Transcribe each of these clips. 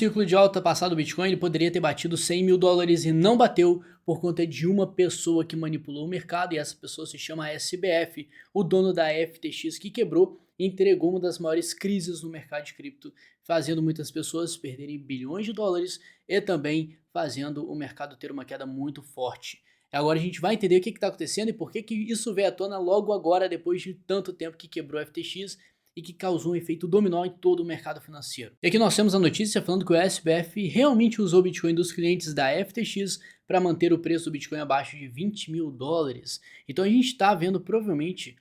Ciclo de alta passado do Bitcoin, ele poderia ter batido 100 mil dólares e não bateu por conta de uma pessoa que manipulou o mercado, e essa pessoa se chama SBF, o dono da FTX, que quebrou e entregou uma das maiores crises no mercado de cripto, fazendo muitas pessoas perderem bilhões de dólares e também fazendo o mercado ter uma queda muito forte. Agora a gente vai entender o que está acontecendo e por que isso veio à tona logo agora, depois de tanto tempo que quebrou a FTX e que causou um efeito dominó em todo o mercado financeiro. E aqui nós temos a notícia falando que o SBF realmente usou o Bitcoin dos clientes da FTX para manter o preço do Bitcoin abaixo de 20 mil dólares. Então a gente está vendo provavelmente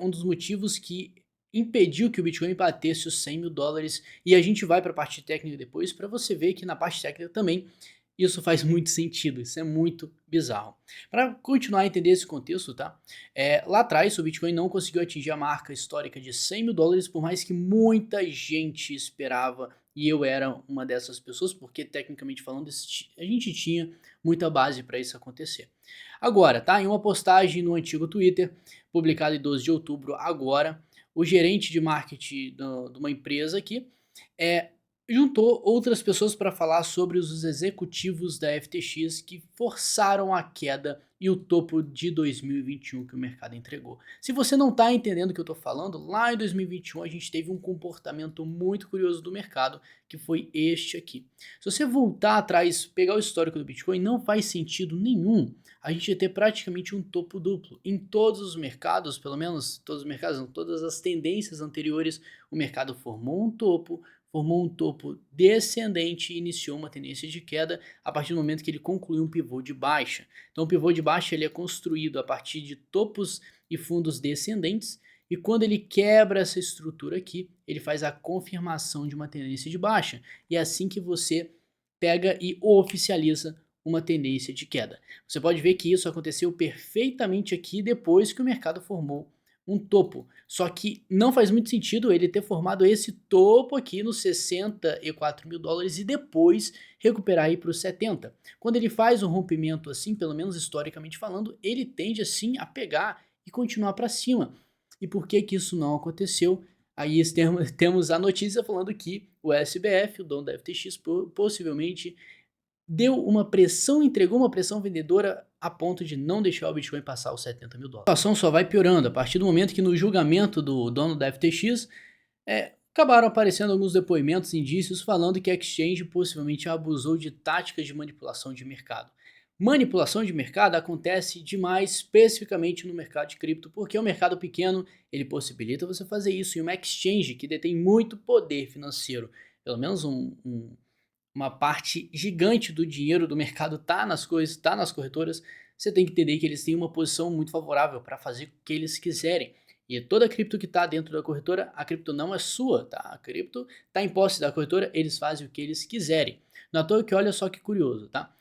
um dos motivos que impediu que o Bitcoin batesse os 100 mil dólares, e a gente vai para a parte técnica depois para você ver que na parte técnica também isso faz muito sentido, isso é muito bizarro. Para continuar a entender esse contexto, tá? Lá atrás o Bitcoin não conseguiu atingir a marca histórica de 100 mil dólares, por mais que muita gente esperava, e eu era uma dessas pessoas, porque tecnicamente falando a gente tinha muita base para isso acontecer. Agora, tá? Em uma postagem no antigo Twitter, publicada em 12 de outubro agora, o gerente de marketing de uma empresa aqui é, juntou outras pessoas para falar sobre os executivos da FTX que forçaram a queda e o topo de 2021 que o mercado entregou. Se você não está entendendo o que eu estou falando, lá em 2021 a gente teve um comportamento muito curioso do mercado, que foi este aqui. Se você voltar atrás, pegar o histórico do Bitcoin, não faz sentido nenhum a gente ter praticamente um topo duplo. Em todos os mercados, pelo menos todos os mercados, não, todas as tendências anteriores, o mercado formou um topo descendente e iniciou uma tendência de queda a partir do momento que ele concluiu um pivô de baixa. Então o pivô de baixa ele é construído a partir de topos e fundos descendentes, e quando ele quebra essa estrutura aqui, ele faz a confirmação de uma tendência de baixa. E é assim que você pega e oficializa uma tendência de queda. Você pode ver que isso aconteceu perfeitamente aqui depois que o mercado formou um topo. Só que não faz muito sentido ele ter formado esse topo aqui nos 64 mil dólares e depois recuperar aí para os 70. Quando ele faz um rompimento assim, pelo menos historicamente falando, ele tende assim a pegar e continuar para cima. E por que que isso não aconteceu? Aí temos a notícia falando que o SBF, o dono da FTX, possivelmente deu uma pressão, entregou uma pressão vendedora a ponto de não deixar o Bitcoin passar os 70 mil dólares. A situação só vai piorando a partir do momento que no julgamento do dono da FTX acabaram aparecendo alguns depoimentos, indícios falando que a exchange possivelmente abusou de táticas de manipulação de mercado. Manipulação de mercado acontece demais, especificamente no mercado de cripto, porque o mercado pequeno ele possibilita você fazer isso, e uma exchange que detém muito poder financeiro, pelo menos uma parte gigante do dinheiro do mercado tá nas coisas, tá nas corretoras, você tem que entender que eles têm uma posição muito favorável para fazer o que eles quiserem. E toda a cripto que está dentro da corretora, a cripto não é sua, tá? A cripto está em posse da corretora, eles fazem o que eles quiserem. Não é à toa que olha só que curioso, tá?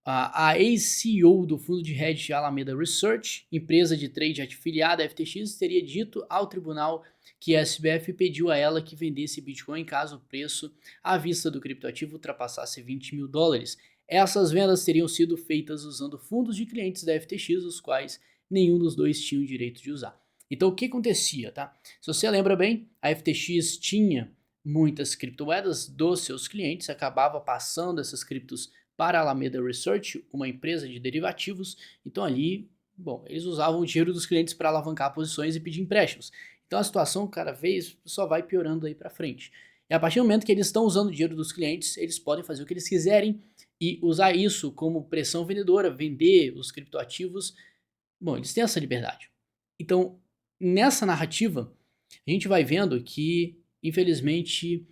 A ex-CEO do fundo de hedge Alameda Research, empresa de trade afiliada à FTX, teria dito ao tribunal que a SBF pediu a ela que vendesse Bitcoin caso o preço à vista do criptoativo ultrapassasse 20 mil dólares. Essas vendas teriam sido feitas usando fundos de clientes da FTX, os quais nenhum dos dois tinha o direito de usar. Então o que acontecia, tá? Se você lembra bem, a FTX tinha muitas criptomoedas dos seus clientes, acabava passando essas criptos para a Alameda Research, uma empresa de derivativos. Então ali, bom, eles usavam o dinheiro dos clientes para alavancar posições e pedir empréstimos. Então a situação cada vez só vai piorando aí para frente. E a partir do momento que eles estão usando o dinheiro dos clientes, eles podem fazer o que eles quiserem e usar isso como pressão vendedora, vender os criptoativos. Bom, eles têm essa liberdade. Então, nessa narrativa, a gente vai vendo que, infelizmente,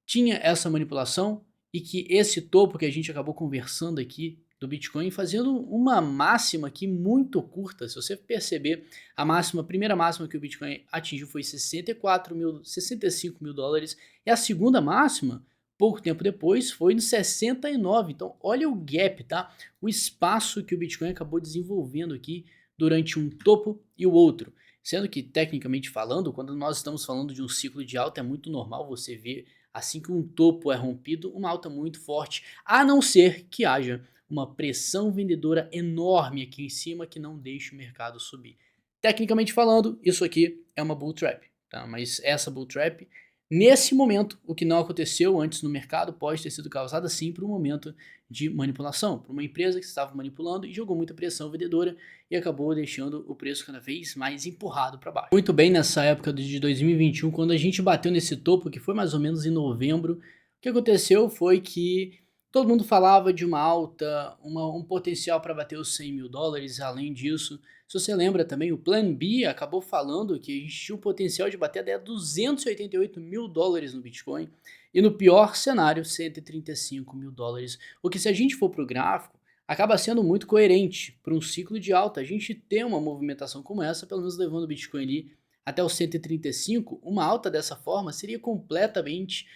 tinha essa manipulação e que esse topo que a gente acabou conversando aqui do Bitcoin, fazendo uma máxima aqui muito curta. Se você perceber, a primeira máxima que o Bitcoin atingiu foi 65 mil dólares, e a segunda máxima, pouco tempo depois, foi no 69. Então olha o gap, tá? O espaço que o Bitcoin acabou desenvolvendo aqui durante um topo e o outro. Sendo que, tecnicamente falando, quando nós estamos falando de um ciclo de alta, é muito normal você ver, assim que um topo é rompido, uma alta muito forte, a não ser que haja uma pressão vendedora enorme aqui em cima que não deixe o mercado subir. Tecnicamente falando, isso aqui é uma bull trap, tá? Mas essa bull trap Nesse momento, o que não aconteceu antes no mercado pode ter sido causado sim por um momento de manipulação, por uma empresa que estava manipulando e jogou muita pressão vendedora e acabou deixando o preço cada vez mais empurrado para baixo. Muito bem nessa época de 2021, quando a gente bateu nesse topo, que foi mais ou menos em novembro, o que aconteceu foi que todo mundo falava de uma alta, um potencial para bater os 100 mil dólares, além disso, se você lembra também, o Plan B acabou falando que a gente tinha o potencial de bater até 288 mil dólares no Bitcoin e no pior cenário, 135 mil dólares. O que, se a gente for para o gráfico, acaba sendo muito coerente para um ciclo de alta. A gente ter uma movimentação como essa, pelo menos levando o Bitcoin ali até os 135, uma alta dessa forma seria completamente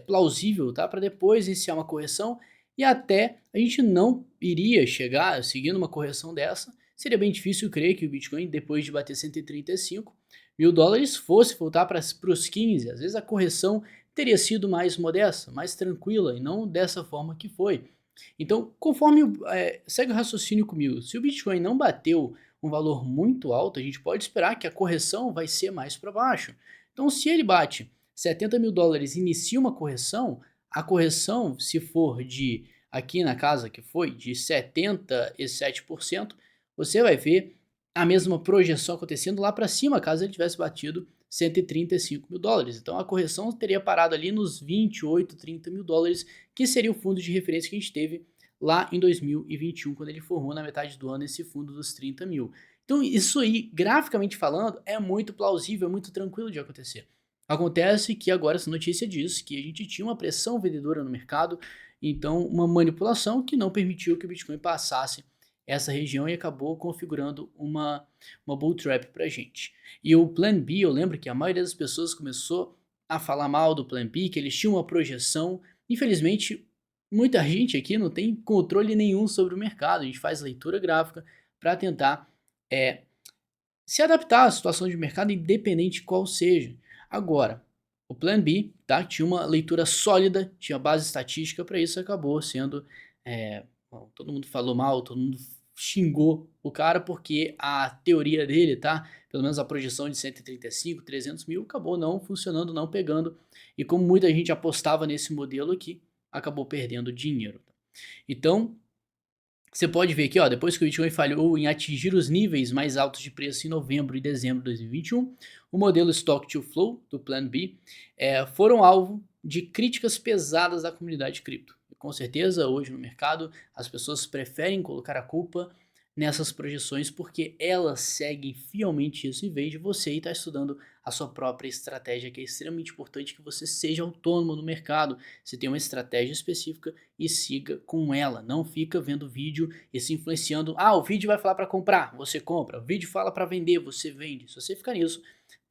plausível, tá? Para depois iniciar uma correção e até a gente não iria chegar seguindo uma correção dessa. Seria bem difícil crer que o Bitcoin, depois de bater 135 mil dólares, fosse voltar para os 15. Às vezes a correção teria sido mais modesta, mais tranquila, e não dessa forma que foi. Então, conforme segue o raciocínio comigo, se o Bitcoin não bateu um valor muito alto, a gente pode esperar que a correção vai ser mais para baixo. Então, se ele bate 70 mil dólares e inicia uma correção, a correção, se for de, aqui na casa que foi, de 77%, você vai ver a mesma projeção acontecendo lá para cima, caso ele tivesse batido 135 mil dólares. Então a correção teria parado ali nos 28, 30 mil dólares, que seria o fundo de referência que a gente teve lá em 2021, quando ele formou na metade do ano esse fundo dos 30 mil. Então isso aí, graficamente falando, é muito plausível, é muito tranquilo de acontecer. Acontece que agora essa notícia diz que a gente tinha uma pressão vendedora no mercado, então uma manipulação que não permitiu que o Bitcoin passasse essa região e acabou configurando uma bull trap pra gente. E o Plan B, eu lembro que a maioria das pessoas começou a falar mal do Plan B, que eles tinham uma projeção. Infelizmente, muita gente aqui não tem controle nenhum sobre o mercado. A gente faz leitura gráfica para tentar se adaptar à situação de mercado, independente qual seja. Agora, o Plan B tinha uma leitura sólida, tinha base estatística para isso, acabou sendo. Bom, todo mundo falou mal, todo mundo xingou o cara porque a teoria dele, pelo menos a projeção de 135, 300 mil, acabou não funcionando, não pegando. E como muita gente apostava nesse modelo aqui, acabou perdendo dinheiro. Então, você pode ver aqui, depois que o Bitcoin falhou em atingir os níveis mais altos de preço em novembro e dezembro de 2021, o modelo Stock to Flow do Plan B foram alvo de críticas pesadas da comunidade cripto. E com certeza, hoje no mercado, as pessoas preferem colocar a culpa nessas projeções porque elas seguem fielmente isso, em vez de você estar estudando a sua própria estratégia, que é extremamente importante que você seja autônomo no mercado. Você tem uma estratégia específica e siga com ela. Não fica vendo vídeo e se influenciando. O vídeo vai falar para comprar, você compra. O vídeo fala para vender, você vende. Se você ficar nisso,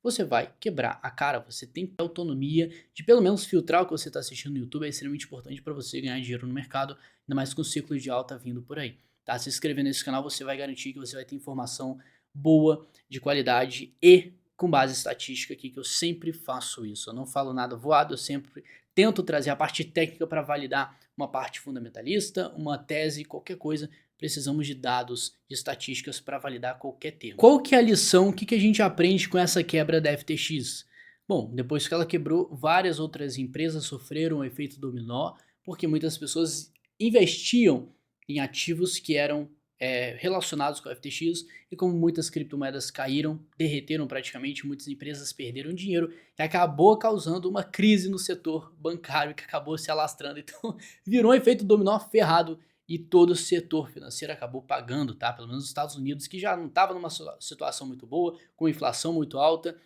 você vai quebrar a cara. Você tem que ter autonomia de pelo menos filtrar o que você está assistindo no YouTube. É extremamente importante para você ganhar dinheiro no mercado, ainda mais com o ciclo de alta vindo por aí. Se inscrevendo nesse canal, você vai garantir que você vai ter informação boa, de qualidade e com base estatística aqui, que eu sempre faço isso. Eu não falo nada voado, eu sempre tento trazer a parte técnica para validar uma parte fundamentalista, uma tese, qualquer coisa. Precisamos de dados, de estatísticas para validar qualquer termo. Qual que é a lição? O que a gente aprende com essa quebra da FTX? Bom, depois que ela quebrou, várias outras empresas sofreram o efeito dominó, porque muitas pessoas investiam em ativos que eram relacionados com a FTX, e como muitas criptomoedas caíram, derreteram praticamente, muitas empresas perderam dinheiro e acabou causando uma crise no setor bancário que acabou se alastrando. Então virou um efeito dominó ferrado e todo o setor financeiro acabou pagando, pelo menos os Estados Unidos, que já não estava numa situação muito boa, com inflação muito alta,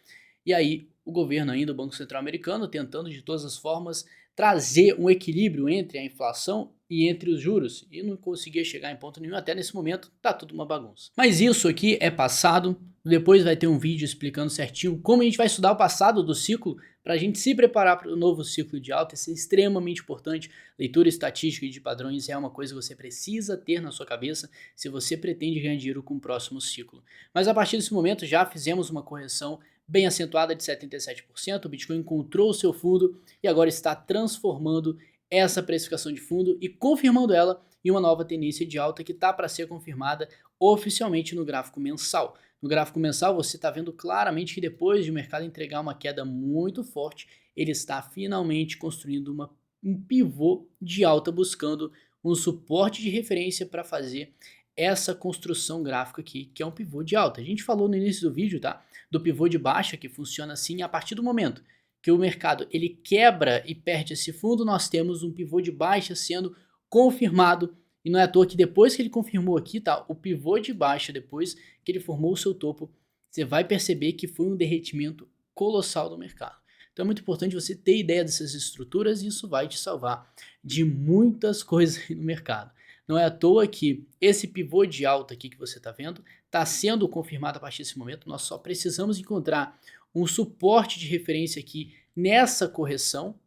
e aí o governo ainda, o Banco Central americano, tentando de todas as formas trazer um equilíbrio entre a inflação e entre os juros, e não conseguia chegar em ponto nenhum. Até nesse momento tá tudo uma bagunça. Mas isso aqui é passado, depois vai ter um vídeo explicando certinho como a gente vai estudar o passado do ciclo para a gente se preparar para o novo ciclo de alta. Isso é extremamente importante. Leitura estatística e de padrões é uma coisa que você precisa ter na sua cabeça se você pretende ganhar dinheiro com o próximo ciclo. Mas a partir desse momento já fizemos uma correção bem acentuada de 77%, o Bitcoin encontrou o seu fundo e agora está transformando essa precificação de fundo e confirmando ela em uma nova tendência de alta que está para ser confirmada oficialmente no gráfico mensal. No gráfico mensal você está vendo claramente que depois de o mercado entregar uma queda muito forte, ele está finalmente construindo um pivô de alta, buscando um suporte de referência para fazer essa construção gráfica aqui, que é um pivô de alta. A gente falou no início do vídeo, tá? Do pivô de baixa, que funciona assim a partir do momento que o mercado ele quebra e perde esse fundo, nós temos um pivô de baixa sendo confirmado. E não é à toa que depois que ele confirmou aqui, tá? O pivô de baixa, depois que ele formou o seu topo, você vai perceber que foi um derretimento colossal do mercado. Então é muito importante você ter ideia dessas estruturas e isso vai te salvar de muitas coisas no mercado. Não é à toa que esse pivô de alta aqui que você está vendo está sendo confirmado a partir desse momento. Nós só precisamos encontrar um suporte de referência aqui nessa correção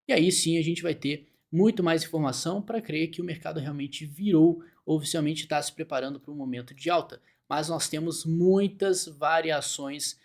e aí sim a gente vai ter muito mais informação para crer que o mercado realmente virou, oficialmente está se preparando para um momento de alta. Mas nós temos muitas variações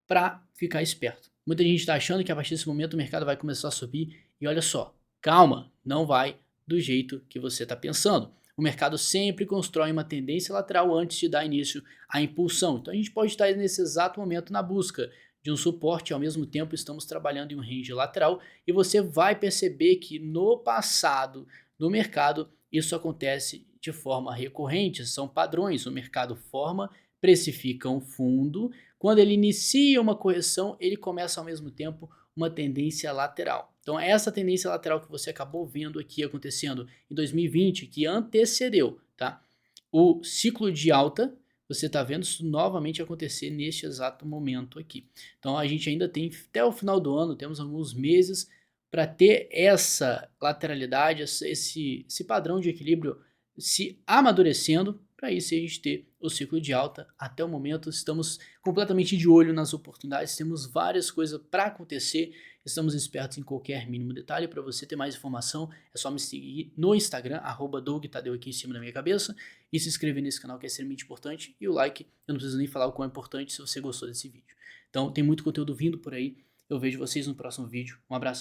para ficar esperto. Muita gente está achando que a partir desse momento o mercado vai começar a subir e olha só, calma, não vai do jeito que você está pensando. O mercado sempre constrói uma tendência lateral antes de dar início à impulsão. Então a gente pode estar nesse exato momento na busca de um suporte e ao mesmo tempo estamos trabalhando em um range lateral e você vai perceber que no passado no mercado isso acontece de forma recorrente, são padrões, o mercado forma, precifica um fundo, quando ele inicia uma correção, ele começa ao mesmo tempo uma tendência lateral. Então, essa tendência lateral que você acabou vendo aqui acontecendo em 2020, que antecedeu, tá? O ciclo de alta, você está vendo isso novamente acontecer neste exato momento aqui. Então, a gente ainda tem até o final do ano, temos alguns meses para ter essa lateralidade, esse padrão de equilíbrio se amadurecendo, para isso a gente ter o ciclo de alta. Até o momento estamos completamente de olho nas oportunidades, temos várias coisas para acontecer, estamos espertos em qualquer mínimo detalhe. Para você ter mais informação é só me seguir no Instagram, @DougTadeu aqui em cima da minha cabeça, e se inscrever nesse canal que é extremamente importante, e o like, eu não preciso nem falar o quão é importante se você gostou desse vídeo. Então tem muito conteúdo vindo por aí, eu vejo vocês no próximo vídeo, um abraço.